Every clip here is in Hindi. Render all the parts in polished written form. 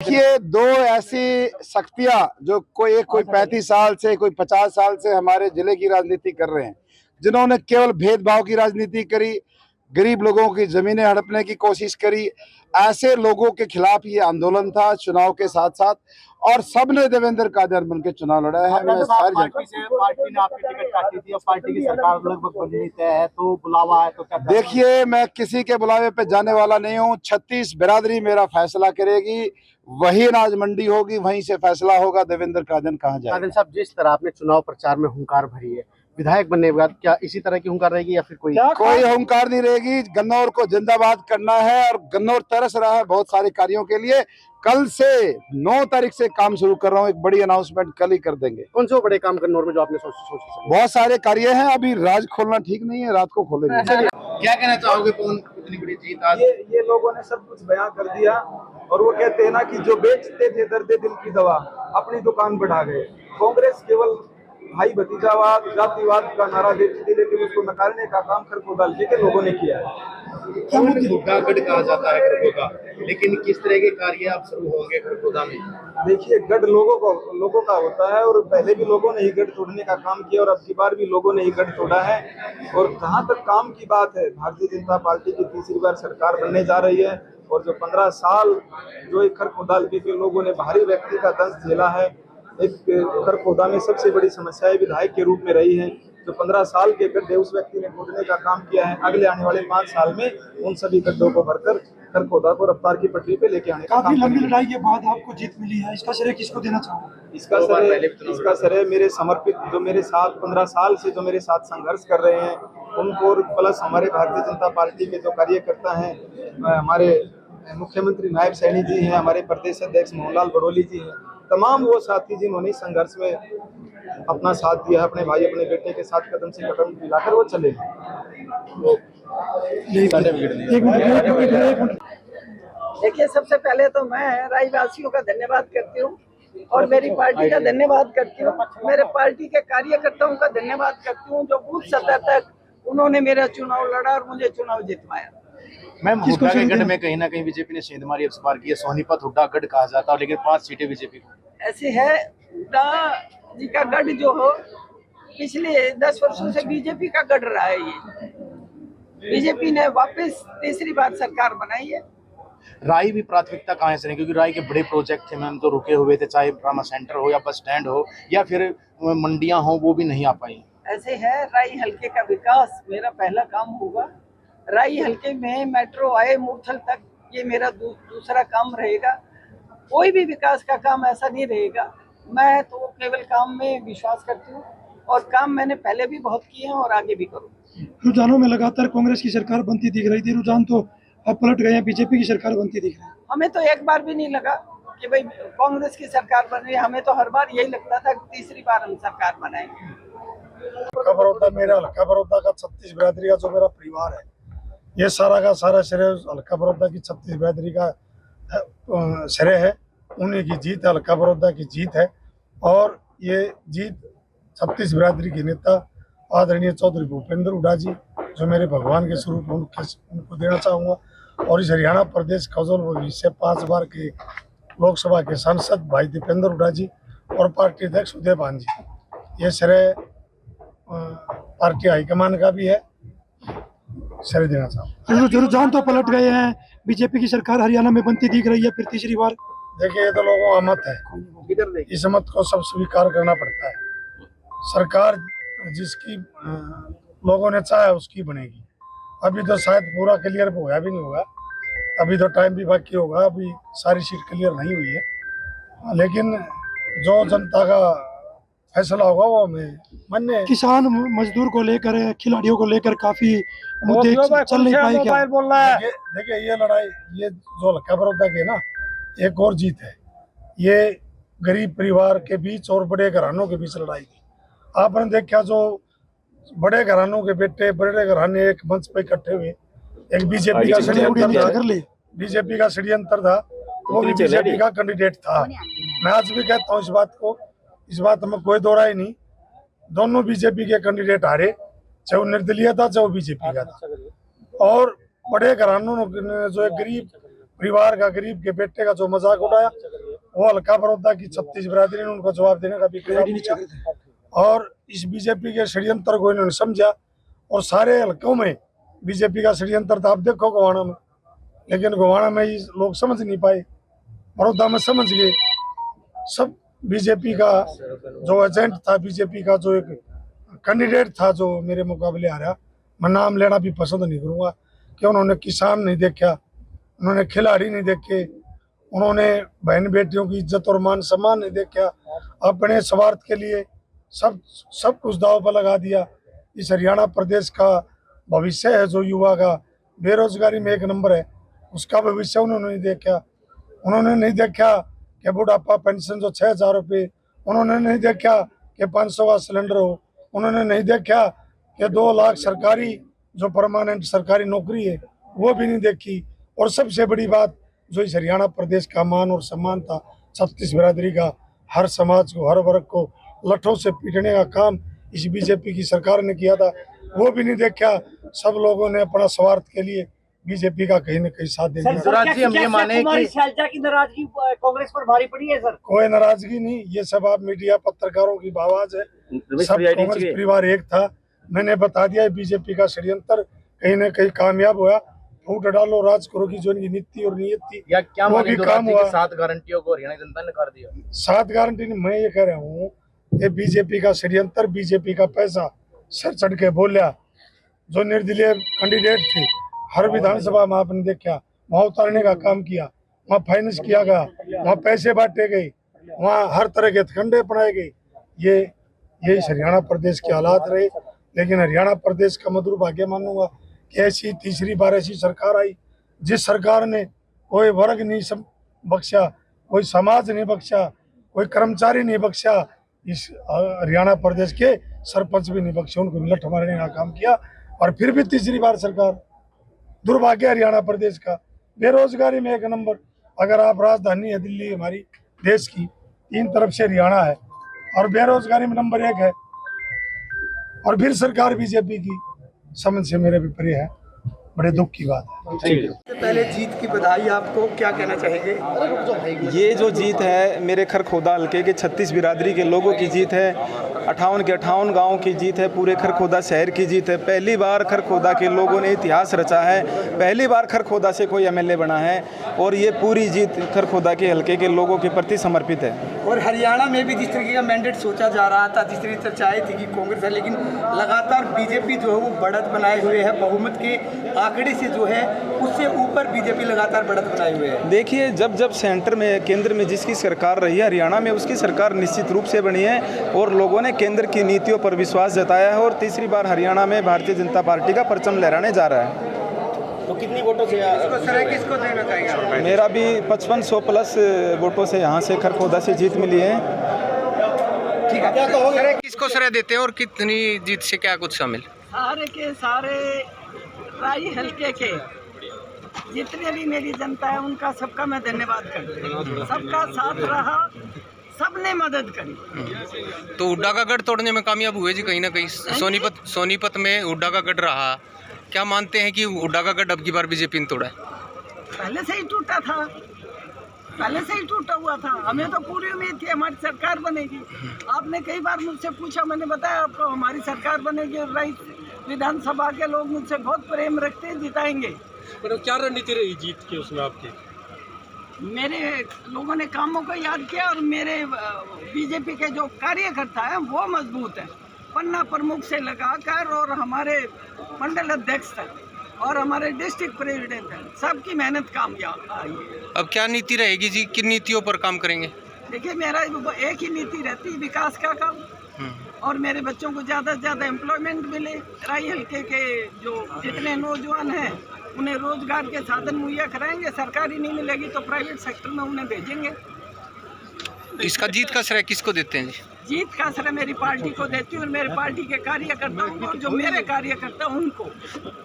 देखिए, दो ऐसी शक्तियां जो कोई 35 साल से, कोई 50 साल से हमारे जिले की राजनीति कर रहे हैं, जिन्होंने केवल भेदभाव की राजनीति करी, गरीब लोगों की जमीनें हड़पने की कोशिश करी, ऐसे लोगों के खिलाफ ये आंदोलन था चुनाव के साथ साथ। और सबने देवेंद्र कादियान बन के चुनाव लड़ा है। पार्टी ने आपकी टिकट काटी थी, अब पार्टी की सरकार लगभग बननी तय है, तो बुलावा है, तो क्या? देखिए, मैं किसी के बुलावे पे जाने वाला नहीं हूँ। 36 बिरादरी मेरा फैसला करेगी, वही अनाज मंडी होगी, वहीं से फैसला होगा देवेंद्र कादियान कहाँ जाए। कादियान साहब, जिस तरह आपने चुनाव प्रचार में हुंकार भरी है, विधायक बनने के बाद क्या इसी तरह की हुंकार रहेगी या फिर कोई हुंकार नहीं रहेगी। गन्नौर को जिंदाबाद करना है और गन्नौर तरस रहा है बहुत सारे कार्यों के लिए। कल से 9 तारीख से काम शुरू कर रहा हूँ। एक बड़ी अनाउंसमेंट कल ही कर देंगे। कौन से बड़े काम गन्नौर में जो आपने सोच बहुत सारे कार्य हैं। अभी राज खोलना ठीक नहीं है, रात को खोलेंगे। क्या कहना चाहोगे? इतनी बड़ी जीत आज ये लोगों ने सब कुछ बयां कर दिया और वो कहते हैं ना कि जो बेचते थे दर्द दिल की दवा अपनी दुकान बढ़ा गए। कांग्रेस केवल भाई भतीजावाद, जातिवाद का नारा देती थी, लेकिन उसको नकारने का काम खरखोदाल जी के लोगों ने किया है। गढ़ कहा जाता है खरगोदा, लेकिन किस तरह के कार्य अब शुरू होंगे खरगोदा में? देखिए, गढ़ लोगों का होता है और पहले भी लोगों ने ही गढ़ तोड़ने का काम किया और अब की बार भी लोगों ने ही गढ़ तोड़ा है। और जहां तक काम की बात है, भारतीय जनता पार्टी की तीसरी बार सरकार बनने जा रही है और जो 15 साल जो एक खरखोदाल के लोगों ने बाहरी व्यक्ति का दंश झेला है, एक खरखोदा में सबसे बड़ी समस्या विधायक के रूप में रही है। जो 15 साल के गड्ढे उस व्यक्ति ने खोदने का काम किया है, अगले आने वाले 5 साल में उन सभी गड्ढों को भरकर खरखोदा को रफ्तार की पटरी पे लेके आने का काफी लंबी लड़ाई के बाद आपको जीत मिली है, इसका श्रेय किसको देना चाहोगे? इसका श्रेय मेरे समर्पित, जो मेरे साथ 15 साल से जो मेरे साथ संघर्ष कर रहे हैं उनको, प्लस हमारे भारतीय जनता पार्टी के जो कार्यकर्ता हैं, हमारे मुख्यमंत्री नायब सैनी जी हैं, हमारे प्रदेश अध्यक्ष मोहनलाल बड़ोली जी हैं, तमाम वो साथी जिन्होंने संघर्ष में अपना साथ दिया, अपने भाई अपने बेटे के साथ कदम से कदम मिलाकर वो चले। देखिए, सबसे पहले तो मैं रायवासियों का धन्यवाद करती हूँ और मेरी पार्टी का धन्यवाद करती हूँ, मेरे पार्टी के कार्यकर्ताओं का धन्यवाद करती हूँ जो बूथ सतह तक उन्होंने मेरा चुनाव लड़ा और मुझे चुनाव जितवाया। मैम, हुड्डा के गढ़ में कहीं ना कहीं बीजेपी ने सेंधमारी इस बार की है। सोनीपत हुड्डा गढ़ कहा जाता है, लेकिन 5 सीटें बीजेपी को। ऐसे है, हुड्डा जी का गढ़ जो हो पिछले 10 वर्षों से बीजेपी का गढ़ रहा है। ये बीजेपी ने वापस तीसरी बार सरकार बनाई है। राई भी प्राथमिकता कहाँ से, क्योंकि राई के बड़े प्रोजेक्ट थे मैम, तो रुके हुए थे, चाहे ट्रामा सेंटर हो या बस स्टैंड हो या फिर मंडियां हो, वो भी नहीं आ पाई। ऐसे है, राई हल्के का विकास मेरा पहला काम होगा। राई हल्के में मेट्रो आए मूर्थल तक, ये मेरा दूसरा काम रहेगा। कोई भी विकास का काम ऐसा नहीं रहेगा। मैं तो केवल काम में विश्वास करती हूँ और काम मैंने पहले भी बहुत किए हैं और आगे भी करूँ। रुझानों में लगातार कांग्रेस की सरकार बनती दिख रही थी, रुझान तो अब पलट गए हैं, बीजेपी की सरकार बनती दिख रही है। हमें तो एक बार भी नहीं लगा कि भाई कांग्रेस की सरकार बन रही है। हमें तो हर बार यही लगता था कि तीसरी बार हम सरकार बनाएंगे। हल्का बड़ौदा, मेरा हल्का बड़ौदा का 36 बिरादरी का जो मेरा परिवार है, ये सारा का सारा श्रेय हल्का बड़ौदा की 36 बिरादरी का श्रेय है। उन्हीं की जीत है, हल्का बड़ौदा की जीत है। और ये जीत 36 बिरादरी के नेता आदरणीय चौधरी भूपेंद्र हुड्डा जी, जो मेरे भगवान के स्वरूप, उनको देना चाहूँगा। और इस हरियाणा प्रदेश खजोल भविष्य से 5 बार के लोकसभा के सांसद भाई दीपेंद्र हुड्डा जी और पार्टी अध्यक्ष उदय भान जी, ये श्रेय पार्टी हाईकमान का भी है, श्रेय देना चाहूँगा। रुझान तो पलट गए हैं, बीजेपी की सरकार हरियाणा में बनती दिख रही है फिर तीसरी बार। देखिए, ये तो लोगों का मत है, इस मत को सब स्वीकार करना पड़ता है। सरकार जिसकी लोगों ने चाहा उसकी बनेगी। अभी तो शायद पूरा क्लियर होया भी नहीं होगा, अभी तो टाइम भी बाकी होगा, अभी सारी सीट क्लियर नहीं हुई है, लेकिन जो जनता का फैसला होगा वो हमें मान्य। किसान मजदूर को लेकर, खिलाड़ियों को लेकर काफी मुद्दे चल नहीं पाए क्या? देखिए, ये लड़ाई, ये जो हल्का बड़ौदा के ना, एक और जीत है, ये गरीब परिवार के बीच और बड़े घरानों के बीच लड़ाई थी। आपने देखा, जो बड़े घरानों के बेटे, बड़े घराने एक मंच पे इकट्ठे हुए, एक बीजेपी का षड्यंत्र था, वो भी बीजेपी का कैंडिडेट था। मैं आज भी कहता हूँ इस बात में कोई दो राय नहीं, दोनों बीजेपी के कैंडिडेट हारे, चाहे वो निर्दलीय था चाहे वो बीजेपी का था। और बड़े घरानों ने जो एक गरीब परिवार का, गरीब के बेटे का जो मजाक उड़ाया, वो हल्का बड़ौदा की 36 बिरादरी ने उनको जवाब देने का भी प्रयास किया और इस बीजेपी के षड्यंत्र को इन्होंने समझा और सारे हल्कों में बीजेपी का षड्यंत्र था। आप देखो गोवाना में, लेकिन गोवाना में लोग समझ नहीं पाए, बड़ौदा में समझ गए। सब बीजेपी का जो एजेंट था, बीजेपी का जो एक कैंडिडेट था जो मेरे मुकाबले आ रहा, मैं नाम लेना भी पसंद नहीं करूँगा कि उन्होंने किसान नहीं देखा, उन्होंने खिलाड़ी नहीं देखे, उन्होंने बहन बेटियों की इज्जत और मान सम्मान नहीं देखा, अपने स्वार्थ के लिए सब कुछ दाव पर लगा दिया। इस हरियाणा प्रदेश का भविष्य है जो युवा का बेरोजगारी में 1 नंबर है, उसका भविष्य उन्होंने नहीं देखा। उन्होंने नहीं देखा कि बुढ़ापा पेंशन जो 6,000 रुपये, उन्होंने नहीं देखा कि 500 का सिलेंडर हो, उन्होंने नहीं देखा कि 2 लाख सरकारी जो परमानेंट सरकारी नौकरी है वो भी नहीं देखी। और सबसे बड़ी बात जो इस हरियाणा प्रदेश का मान और सम्मान था 36 बिरादरी का, हर समाज को, हर वर्ग को लठों से पीटने का काम इस बीजेपी की सरकार ने किया था, वो भी नहीं देखा। सब लोगों ने अपना स्वार्थ के लिए बीजेपी का कहीं न कहीं साथ दे दिया। सुराज जी, हम ये माने कि शैलजा की नाराजगी कांग्रेस पर भारी पड़ी है सर? कोई नाराजगी नहीं, ये सब आप मीडिया पत्रकारों की आवाज है। सब कांग्रेस परिवार एक था। मैंने बता दिया बीजेपी का षड्यंत्र कहीं न कहीं कामयाब हुआ। फूट डालो राज करो की जो इनकी नीति और नियत थी, या क्या वो भी काम हुआ। 7 गारंटियों को हरियाणा जनता ने कर दिया। 7 गारंटी नहीं, मैं ये कह रहा हूँ कि बीजेपी का षड्यंत्र, बीजेपी का पैसा सर चढ़ के बोलिया। जो निर्दलीय कैंडिडेट थे हर विधानसभा में आपने देखा, वहाँ उतारने का काम किया, वहाँ फाइनेंस किया गया, वहाँ पैसे बांटे गए, वहाँ हर तरह के हथकंडे अपनाए गए। ये इस हरियाणा प्रदेश के हालात रहे। लेकिन हरियाणा प्रदेश का मैं दुर्भाग्य मानूंगा कि ऐसी तीसरी बार ऐसी सरकार आई जिस सरकार ने कोई वर्ग नहीं बख्शा, कोई समाज नहीं बख्शा, कोई कर्मचारी नहीं बख्शा, इस हरियाणा प्रदेश के सरपंच भी नहीं बख्शे, उनको लठ मारने का काम किया। और फिर भी तीसरी बार सरकार। दुर्भाग्य हरियाणा प्रदेश का, बेरोजगारी में 1 नंबर। अगर आप राजधानी है दिल्ली हमारी देश की, 3 तरफ से हरियाणा है और बेरोजगारी में नंबर 1 है, और फिर सरकार बीजेपी की समझ से मेरे भी परे है। बड़े दुख की बात है। पहले जीत की बधाई आपको, क्या कहना चाहेंगे? ये जो जीत है मेरे खरखोदा हल्के के 36 बिरादरी के लोगों की जीत है, 58 के 58 गाँव की जीत है, पूरे खरखोदा शहर की जीत है। पहली बार खरखोदा के लोगों ने इतिहास रचा है, पहली बार खरखोदा से कोई एमएलए बना है, और ये पूरी जीत खरखोदा के हल्के के लोगों के प्रति समर्पित है। और हरियाणा में भी जिस तरीके का मैंडेट सोचा जा रहा था, जिस तरीके से चर्चाएं थी कि कांग्रेस है, लेकिन लगातार बीजेपी जो है वो बढ़त बनाए हुए है, बहुमत के आंकड़े से जो है उससे ऊपर बीजेपी लगातार बढ़त बनाए हुए है। देखिए, जब सेंटर में, केंद्र में जिसकी सरकार रही है, हरियाणा में उसकी सरकार निश्चित रूप से बनी है और लोगों ने केंद्र की नीतियों पर विश्वास जताया है, और तीसरी बार हरियाणा में भारतीय जनता पार्टी का परचम लहराने जा रहा है। तो कितनी वोटों से किसको देना चाहिए? मेरा भी 5500 प्लस वोटों से यहाँ से खरखोदा से जीत मिली है। ठीक है, क्या कहोगे? किसको श्रेय देते हैं और कितनी जीत से क्या कुछ शामिल? सारे के सारे राई हल्के के जितने भी मेरी जनता है उनका सबका मैं धन्यवाद करती हूँ। सबका साथ रहा, सबने मदद करी। तो हुड्डा का गढ़ तोड़ने में कामयाब हुए जी कहीं ना कहीं। सोनीपत में हुड्डा का गढ़ रहा, क्या मानते हैं कि हुड्डा का गढ़ अब की बार बीजेपी ने तोड़ा है? पहले से ही टूटा था, पहले से ही टूटा हुआ था। हमें तो पूरी उम्मीद थी हमारी सरकार बनेगी। आपने कई बार मुझसे पूछा, मैंने बताया आपको हमारी सरकार बनेगी और राई विधानसभा के लोग मुझसे बहुत प्रेम रखते हैं, जिताएंगे। पर क्या रणनीति रही जीत की उसमें आपकी? मेरे लोगों ने कामों को याद किया और मेरे बीजेपी के जो कार्यकर्ता हैं वो मजबूत हैं। पन्ना प्रमुख से लगाकर और हमारे मंडल अध्यक्ष तक और हमारे डिस्ट्रिक्ट प्रेसिडेंट हैं, सबकी मेहनत कामयाब आई है। अब क्या नीति रहेगी जी, किन नीतियों पर काम करेंगे? देखिए, मेरा एक ही नीति रहती है, विकास का काम, और मेरे बच्चों को ज़्यादा से ज़्यादा एम्प्लॉयमेंट मिले। राई हल्के के जो जितने नौजवान हैं उन्हें रोजगार के साधन मुहैया कराएंगे। सरकारी नहीं मिलेगी तो प्राइवेट सेक्टर में उन्हें भेजेंगे। इसका जीत का श्रेय किसको देते हैं जी? जीत का श्रेय मेरी पार्टी को देती हूँ और मेरे पार्टी के कार्यकर्ताओं को, जो मेरे कार्यकर्ता उनको।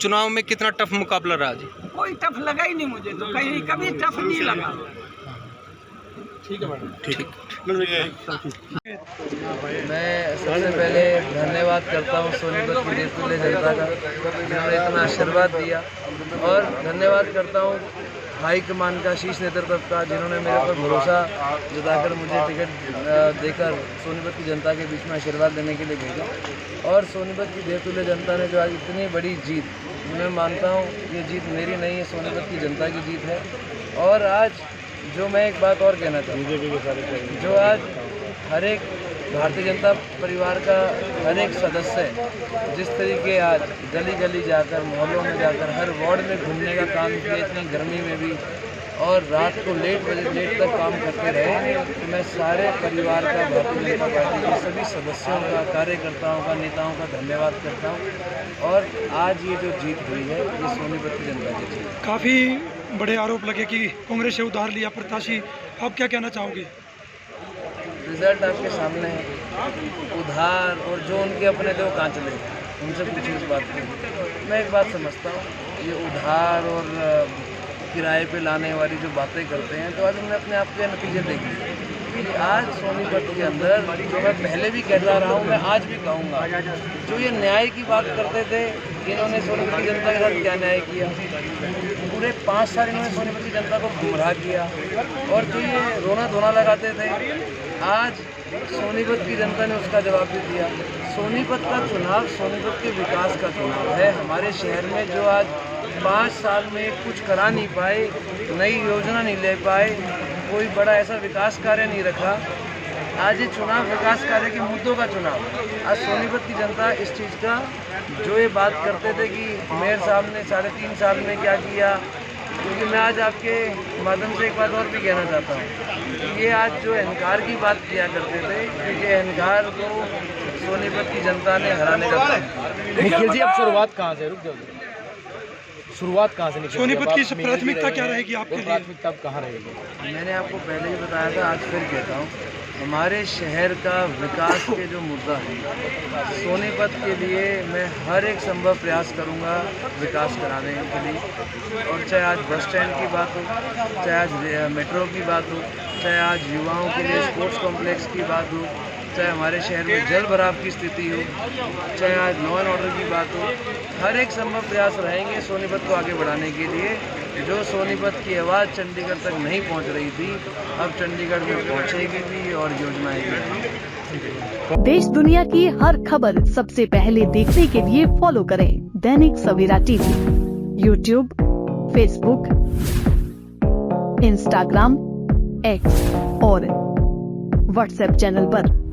चुनाव में कितना टफ मुकाबला रहा जी? कोई टफ लगा ही नहीं मुझे, तो कहीं कभी टफ नहीं लगा। ठीक है मैडम। ठीक। मैं सबसे पहले धन्यवाद करता हूँ सोनीपत की रेतुल्य जनता का, जिन्होंने इतना आशीर्वाद दिया, और धन्यवाद करता हूँ हाईकमान का, शीर्ष नेतृत्व का, जिन्होंने मेरे पर भरोसा जताकर मुझे टिकट देकर सोनीपत की जनता के बीच में आशीर्वाद देने के लिए भेजा। और सोनीपत की देवतुल्य जनता ने जो आज इतनी बड़ी जीत, मैं मानता हूँ ये जीत मेरी नहीं है, सोनीपत की जनता की जीत है। और आज जो मैं एक बात और कहना चाहूँ, जो आज हर एक भारतीय जनता परिवार का हर एक सदस्य जिस तरीके आज गली गली जाकर, मोहल्लों में जाकर, हर वार्ड में घूमने का काम किया, इतनी गर्मी में भी, और रात को लेट तक काम करते रहे, तो मैं सारे परिवार का, भारतीय जनता पार्टी के सभी सदस्यों का, कार्यकर्ताओं का, नेताओं का धन्यवाद करता हूँ। और आज ये जो जीत हुई है ये सोनीपत की जनता की जीत। काफ़ी बड़े आरोप लगे कि कांग्रेस से उधार लिया प्रत्याशी, आप क्या कहना चाहोगे? रिजल्ट आपके सामने है। उधार और जो उनके अपने थे वो कहाँ चले गए, उनसे पूछिए इस बात को। मैं एक बात समझता हूँ, ये उधार और किराए पे लाने वाली जो बातें करते हैं, तो आज हमने अपने आप के नतीजे देख लिए कि आज सोनीपत के अंदर, जो मैं पहले भी कहता रहा हूँ, मैं आज भी कहूँगा, जो ये न्याय की बात करते थे, इन्होंने सोनीपत की जनता के साथ क्या न्याय किया? पूरे 5 साल इन्होंने सोनीपत की जनता को गुमराह किया। और जो ये रोना धोना लगाते थे, आज सोनीपत की जनता ने उसका जवाब भी दिया। सोनीपत का चुनाव सोनीपत के विकास का चुनाव है। हमारे शहर में जो आज 5 साल में कुछ करा नहीं पाए, नई योजना नहीं ले पाए, कोई बड़ा ऐसा विकास कार्य नहीं रखा, आज ये चुनाव विकास कार्य के मुद्दों का चुनाव। आज सोनीपत की जनता इस चीज़ का, जो ये बात करते थे कि मेयर साहब ने 3.5 साल में क्या किया, क्योंकि मैं आज आपके माध्यम से एक बात और भी कहना चाहता हूँ, ये आज जो अहंकार की बात किया करते थे, क्योंकि अहंकार को सोनीपत की जनता ने हराने का काम किया। निखिल जी, अब शुरुआत कहाँ से? रुक जाओ, शुरुआत कहाँ से निखिल? सोनीपत की प्राथमिकता क्या रहेगी आपके लिए? प्राथमिकता कहाँ रहेगी? मैंने आपको पहले ही बताया था, आज फिर कहता हूँ, हमारे शहर का विकास के जो मुद्दा है, सोनीपत के लिए मैं हर एक संभव प्रयास करूंगा विकास कराने के लिए। और चाहे आज बस स्टैंड की बात हो, चाहे आज मेट्रो की बात हो, चाहे आज युवाओं के लिए स्पोर्ट्स कॉम्प्लेक्स की बात हो, चाहे हमारे शहर में जल भराव की स्थिति हो, चाहे आज लॉ एंड ऑर्डर की बात हो, हर एक संभव प्रयास रहेंगे सोनीपत को आगे बढ़ाने के लिए। जो सोनीपत की आवाज़ चंडीगढ़ तक नहीं पहुंच रही थी, अब चंडीगढ़ में पहुंचेगी भी और योजनाएं भी। देश दुनिया की हर खबर सबसे पहले देखने के लिए फॉलो करें Dainik Savera TV, YouTube, Facebook, Instagram, X और व्हाट्सएप चैनल पर।